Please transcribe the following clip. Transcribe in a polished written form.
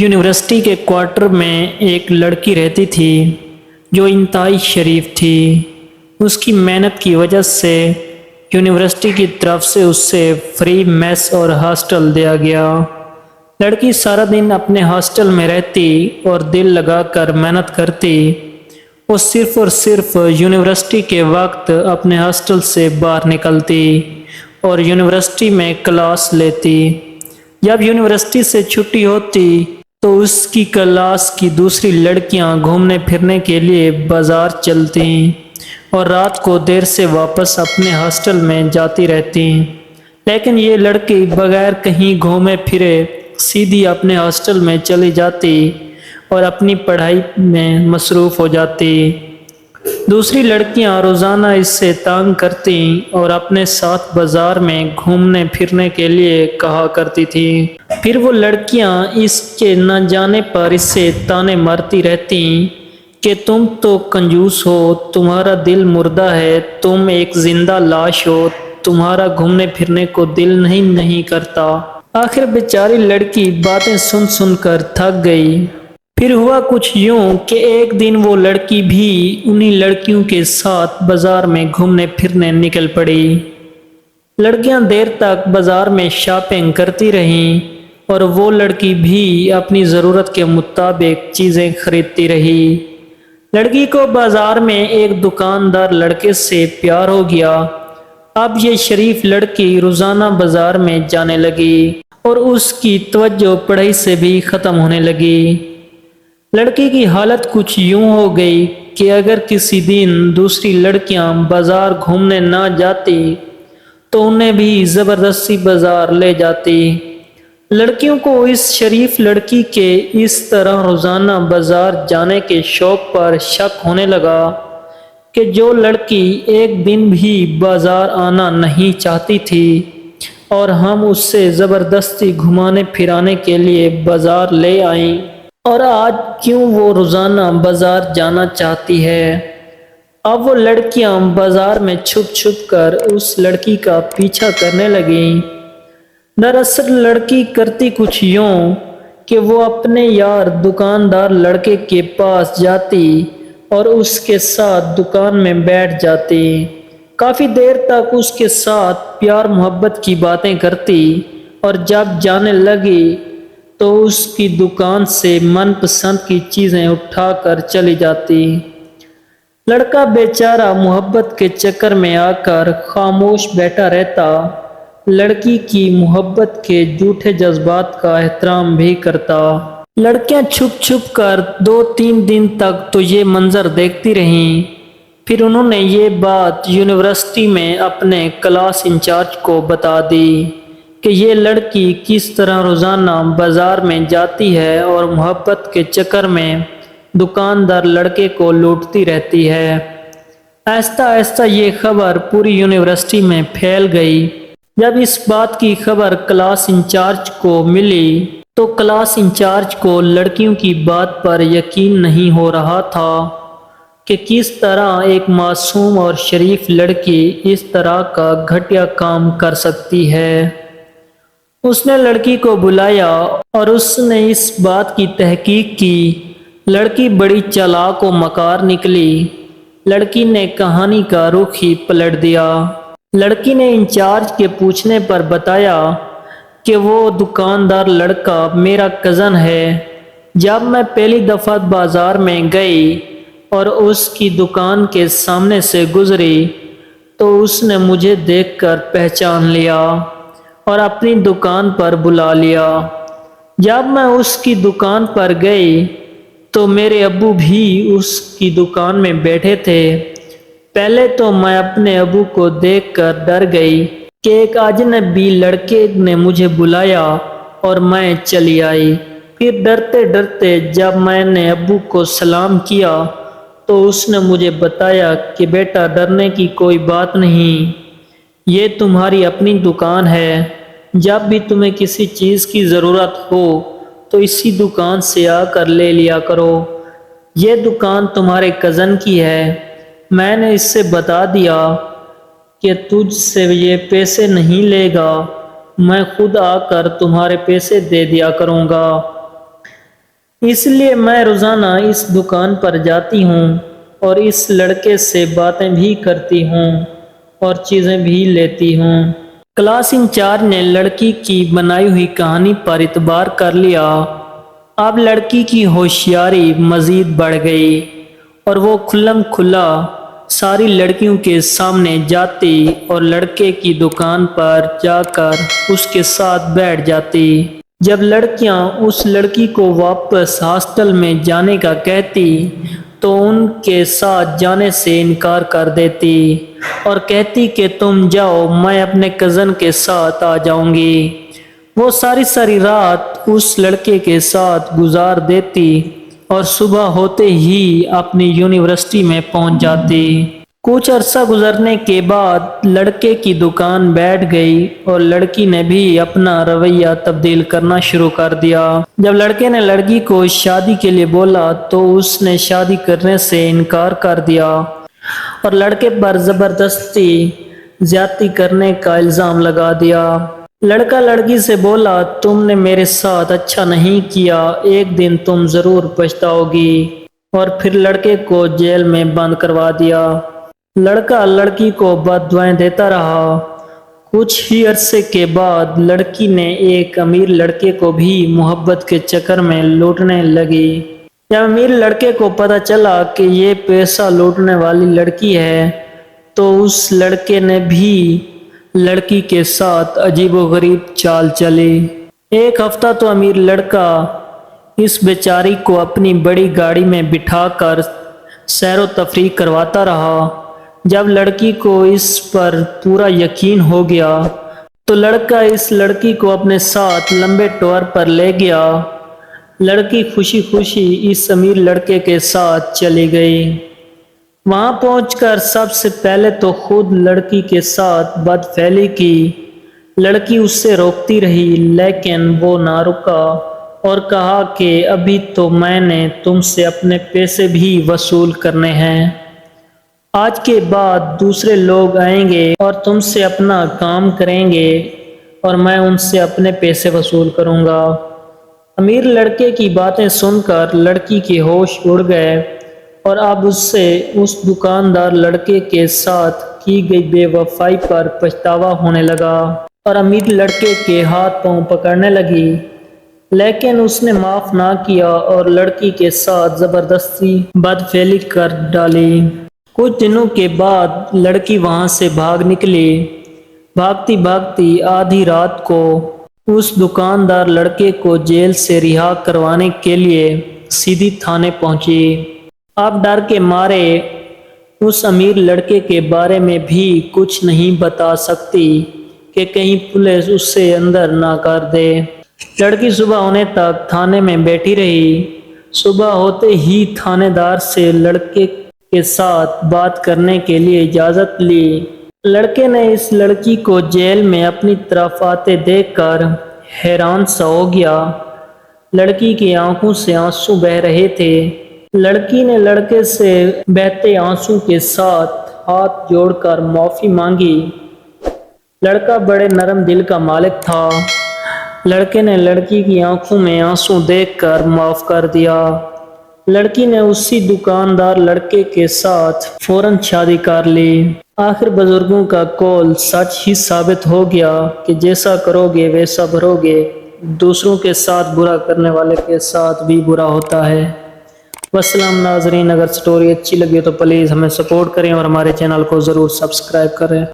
University کے quarter میں ایک لڑکی رہتی تھی جو انتہائی شریف تھی۔ اس کی محنت کی وجہ سے یونیورسٹی کی طرف سے اسے فری میس اور ہاسٹل دیا گیا۔ لڑکی سارا دن اپنے ہاسٹل میں رہتی اور دل لگا کر محنت کرتی۔ وہ صرف اور صرف یونیورسٹی کے وقت اپنے ہاسٹل سے باہر نکلتی اور یونیورسٹی میں کلاس لیتی۔ جب یونیورسٹی سے چھٹی ہوتی تو اس کی کلاس کی دوسری لڑکیاں گھومنے پھرنے کے لیے بازار چلتیں اور رات کو دیر سے واپس اپنے ہاسٹل میں جاتی رہتیں، لیکن یہ لڑکی بغیر کہیں گھومے پھرے سیدھی اپنے ہاسٹل میں چلی جاتی اور اپنی پڑھائی میں مصروف ہو جاتی۔ دوسری لڑکیاں روزانہ اس سے تنگ کرتیں اور اپنے ساتھ بازار میں گھومنے پھرنے کے لیے کہا کرتی تھیں۔ پھر وہ لڑکیاں اس کے نہ جانے پر اس سے تانے مارتی رہتیں کہ تم تو کنجوس ہو، تمہارا دل مردہ ہے، تم ایک زندہ لاش ہو، تمہارا گھومنے پھرنے کو دل نہیں کرتا۔ آخر بیچاری لڑکی باتیں سن سن کر تھک گئی۔ پھر ہوا کچھ یوں کہ ایک دن وہ لڑکی بھی انہی لڑکیوں کے ساتھ بازار میں گھومنے پھرنے نکل پڑی۔ لڑکیاں دیر تک بازار میں شاپنگ کرتی رہیں اور وہ لڑکی بھی اپنی ضرورت کے مطابق چیزیں خریدتی رہی۔ لڑکی کو بازار میں ایک دکاندار لڑکے سے پیار ہو گیا۔ اب یہ شریف لڑکی روزانہ بازار میں جانے لگی اور اس کی توجہ پڑھائی سے بھی ختم ہونے لگی۔ لڑکی کی حالت کچھ یوں ہو گئی کہ اگر کسی دن دوسری لڑکیاں بازار گھومنے نہ جاتی تو انہیں بھی زبردستی بازار لے جاتی۔ لڑکیوں کو اس شریف لڑکی کے اس طرح روزانہ بازار جانے کے شوق پر شک ہونے لگا کہ جو لڑکی ایک دن بھی بازار آنا نہیں چاہتی تھی اور ہم اس سے زبردستی گھمانے پھرانے کے لیے بازار لے آئیں، اور آج کیوں وہ روزانہ بازار جانا چاہتی ہے۔ اب وہ لڑکیاں بازار میں چھپ چھپ کر اس لڑکی کا پیچھا کرنے لگیں۔ دراصل لڑکی کرتی کچھ یوں کہ وہ اپنے یار دکاندار لڑکے کے پاس جاتی اور اس کے ساتھ دکان میں بیٹھ جاتی، کافی دیر تک اس کے ساتھ پیار محبت کی باتیں کرتی اور جب جانے لگی تو اس کی دکان سے من پسند کی چیزیں اٹھا کر چلی جاتی۔ لڑکا بیچارہ محبت کے چکر میں آ کر خاموش بیٹھا رہتا، لڑکی کی محبت کے جھوٹے جذبات کا احترام بھی کرتا۔ لڑکیاں چھپ چھپ کر 2-3 دن تک تو یہ منظر دیکھتی رہیں۔ پھر انہوں نے یہ بات یونیورسٹی میں اپنے کلاس انچارج کو بتا دی کہ یہ لڑکی کس طرح روزانہ بازار میں جاتی ہے اور محبت کے چکر میں دکاندار لڑکے کو لوٹتی رہتی ہے۔ آہستہ آہستہ یہ خبر پوری یونیورسٹی میں پھیل گئی۔ جب اس بات کی خبر کلاس انچارج کو ملی تو کلاس انچارج کو لڑکیوں کی بات پر یقین نہیں ہو رہا تھا کہ کس طرح ایک معصوم اور شریف لڑکی اس طرح کا گھٹیا کام کر سکتی ہے۔ اس نے لڑکی کو بلایا اور اس نے اس بات کی تحقیق کی۔ لڑکی بڑی چالاک و مکار نکلی۔ لڑکی نے کہانی کا رخ ہی پلٹ دیا۔ لڑکی نے انچارج کے پوچھنے پر بتایا کہ وہ دکاندار لڑکا میرا کزن ہے۔ جب میں پہلی دفعہ بازار میں گئی اور اس کی دکان کے سامنے سے گزری تو اس نے مجھے دیکھ کر پہچان لیا اور اپنی دکان پر بلا لیا۔ جب میں اس کی دکان پر گئی تو میرے ابو بھی اس کی دکان میں بیٹھے تھے۔ پہلے تو میں اپنے ابو کو دیکھ کر ڈر گئی کہ ایک اجنبی لڑکے نے مجھے بلایا اور میں چلی آئی۔ پھر ڈرتے ڈرتے جب میں نے ابو کو سلام کیا تو اس نے مجھے بتایا کہ بیٹا ڈرنے کی کوئی بات نہیں، یہ تمہاری اپنی دکان ہے، جب بھی تمہیں کسی چیز کی ضرورت ہو تو اسی دکان سے آ کر لے لیا کرو، یہ دکان تمہارے کزن کی ہے۔ میں نے اس سے بتا دیا کہ تجھ سے یہ پیسے نہیں لے گا، میں خود آ کر تمہارے پیسے دے دیا کروں گا۔ اس لیے میں روزانہ اس دکان پر جاتی ہوں اور اس لڑکے سے باتیں بھی کرتی ہوں اور چیزیں بھی لیتی ہوں۔ کلاس انچارج نے لڑکی کی بنائی ہوئی کہانی پر اعتبار کر لیا۔ اب لڑکی کی ہوشیاری مزید بڑھ گئی اور وہ کھلم کھلا ساری لڑکیوں کے سامنے جاتی اور لڑکے کی دکان پر جا کر اس کے ساتھ بیٹھ جاتی۔ جب لڑکیاں اس لڑکی کو واپس ہاسٹل میں جانے کا کہتی تو ان کے ساتھ جانے سے انکار کر دیتی اور کہتی کہ تم جاؤ، میں اپنے کزن کے ساتھ آ جاؤں گی۔ وہ ساری رات اس لڑکے کے ساتھ گزار دیتی اور صبح ہوتے ہی اپنی یونیورسٹی میں پہنچ جاتی۔ کچھ عرصہ گزرنے کے بعد لڑکے کی دکان بیٹھ گئی اور لڑکی نے بھی اپنا رویہ تبدیل کرنا شروع کر دیا۔ جب لڑکے نے لڑکی کو شادی کے لیے بولا تو اس نے شادی کرنے سے انکار کر دیا اور لڑکے پر زبردستی زیادتی کرنے کا الزام لگا دیا۔ لڑکا لڑکی سے بولا، تم نے میرے ساتھ اچھا نہیں کیا، ایک دن تم ضرور پچھتاؤ گی، اور پھر لڑکے کو جیل میں بند کروا دیا۔ لڑکا لڑکی کو بد دعائیں دیتا رہا۔ کچھ ہی عرصے کے بعد لڑکی نے ایک امیر لڑکے کو بھی محبت کے چکر میں لوٹنے لگی۔ جب امیر لڑکے کو پتہ چلا کہ یہ پیسہ لوٹنے والی لڑکی ہے تو اس لڑکے نے بھی لڑکی کے ساتھ عجیب و غریب چال چلی۔ ایک ہفتہ تو امیر لڑکا اس بیچاری کو اپنی بڑی گاڑی میں بٹھا کر سیر و تفریح کرواتا رہا۔ جب لڑکی کو اس پر پورا یقین ہو گیا تو لڑکا اس لڑکی کو اپنے ساتھ لمبے ٹور پر لے گیا۔ لڑکی خوشی خوشی اس امیر لڑکے کے ساتھ چلی گئی۔ وہاں پہنچ کر سب سے پہلے تو خود لڑکی کے ساتھ بدفعلی کی۔ لڑکی اس سے روکتی رہی لیکن وہ نہ رکا اور کہا کہ ابھی تو میں نے تم سے اپنے پیسے بھی وصول کرنے ہیں۔ آج کے بعد دوسرے لوگ آئیں گے اور تم سے اپنا کام کریں گے اور میں ان سے اپنے پیسے وصول کروں گا۔ امیر لڑکے کی باتیں سن کر لڑکی کے ہوش اڑ گئے اور اب اس دکاندار لڑکے کے ساتھ کی گئی بے وفائی پر پچھتاوا ہونے لگا اور امیر لڑکے کے ہاتھ پاؤں پکڑنے لگی، لیکن اس نے معاف نہ کیا اور لڑکی کے ساتھ زبردستی بدفعلی کر ڈالی۔ کچھ دنوں کے بعد لڑکی وہاں سے بھاگ نکلی۔ بھاگتی بھاگتی آدھی رات کو اس دکاندار لڑکے کو جیل سے رہا کروانے کے لیے سیدھی تھانے پہنچی۔ اب ڈر کے مارے اس امیر لڑکے کے بارے میں بھی کچھ نہیں بتا سکتی کہ کہیں پولیس اسے اندر نہ کر دے۔ لڑکی صبح ہونے تک تھانے میں بیٹھی رہی۔ صبح ہوتے ہی تھانے دار سے لڑکے کے ساتھ بات کرنے کے لیے اجازت لی۔ لڑکے نے اس لڑکی کو جیل میں اپنی طرف آتے دیکھ کر حیران سا ہو گیا۔ لڑکی کی آنکھوں سے آنسو بہہ رہے تھے۔ لڑکی نے لڑکے سے بہتے آنسو کے ساتھ ہاتھ جوڑ کر معافی مانگی۔ لڑکا بڑے نرم دل کا مالک تھا۔ لڑکے نے لڑکی کی آنکھوں میں آنسو دیکھ کر معاف کر دیا۔ لڑکی نے اسی دکاندار لڑکے کے ساتھ فوراً شادی کر لی۔ آخر بزرگوں کا قول سچ ہی ثابت ہو گیا کہ جیسا کرو گے ویسا بھرو گے۔ دوسروں کے ساتھ برا کرنے والے کے ساتھ بھی برا ہوتا ہے۔ والسلام ناظرین، اگر سٹوری اچھی لگی تو پلیز ہمیں سپورٹ کریں اور ہمارے چینل کو ضرور سبسکرائب کریں۔